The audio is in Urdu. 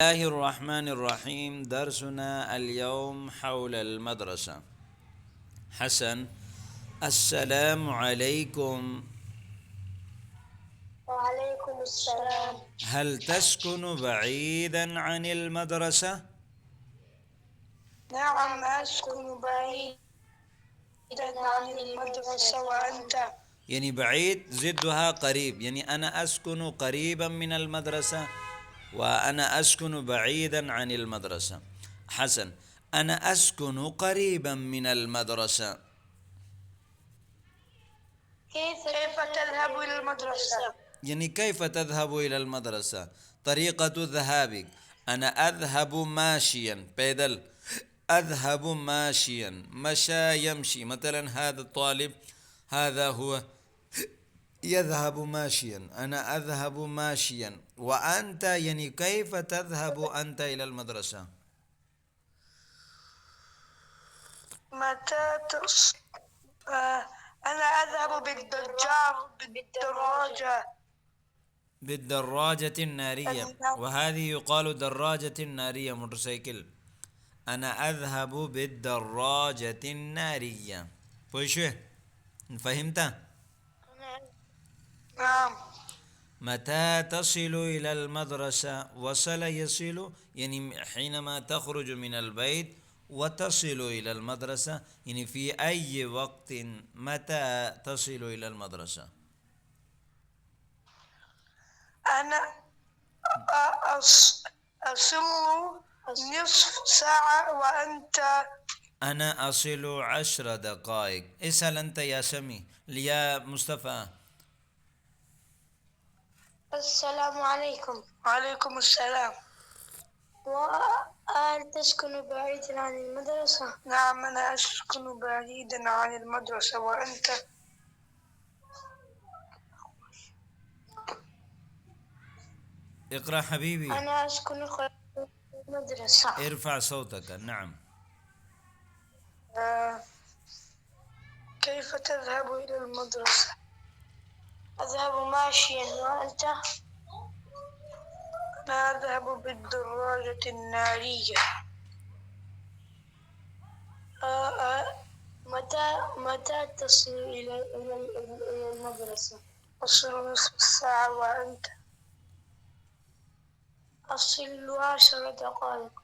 الله الرحمن الرحيم. درسنا اليوم حول المدرسة. حسن، السلام عليكم. وعليكم السلام. هل تسكن بعيدا عن المدرسة؟ نعم، أسكن بعيدا عن المدرسة. وأنت؟ يعني بعيد ضدها قريب، يعني أنا أسكن قريبا من المدرسة وأنا أسكن بعيدا عن المدرسة. حسن، أنا أسكن قريبا من المدرسة. كيف تذهب إلى المدرسة؟ يعني كيف تذهب إلى المدرسة؟ طريقة ذهابك: أنا أذهب ماشيا، بيدل. أذهب ماشيا، مشى يمشي. مثلا هذا الطالب، هذا هو يذهب ماشيا، أنا أذهب ماشيا. وأنت، يعني كيف تذهب أنت إلى المدرسة؟ متى تص... آه، أنا أذهب بالدراجة. بالدراجة النارية، نعم. وهذه يقال دراجة نارية، موتورسيكل. أنا أذهب بالدراجة النارية. بوشو، فهمت؟ نعم. متى تصل إلى المدرسة؟ وصل يصل، يعني حينما تخرج من البيت وتصل إلى المدرسة، يعني في أي وقت، متى تصل إلى المدرسة؟ أنا أص... أصل نصف ساعة. وأنت؟ أنا أصل 10 دقائق. اسأل أنت يا سمي، يا مصطفى. السلام عليكم. وعليكم السلام. وهل تسكن بعيدا عن المدرسة؟ نعم، أنا أسكن بعيدا عن المدرسة. وأنت؟ اقرأ حبيبي. أنا أسكن قريب من المدرسة. ارفع صوتك. نعم. آه، كيف تذهب إلى المدرسة؟ أذهب ماشيا. وأنت؟ أنا أذهب بالدراجة النارية. آه، آه، متى تصل إلى المدرسة؟ أصل نصف ساعة. وأنت؟ أصل 10 دقائق.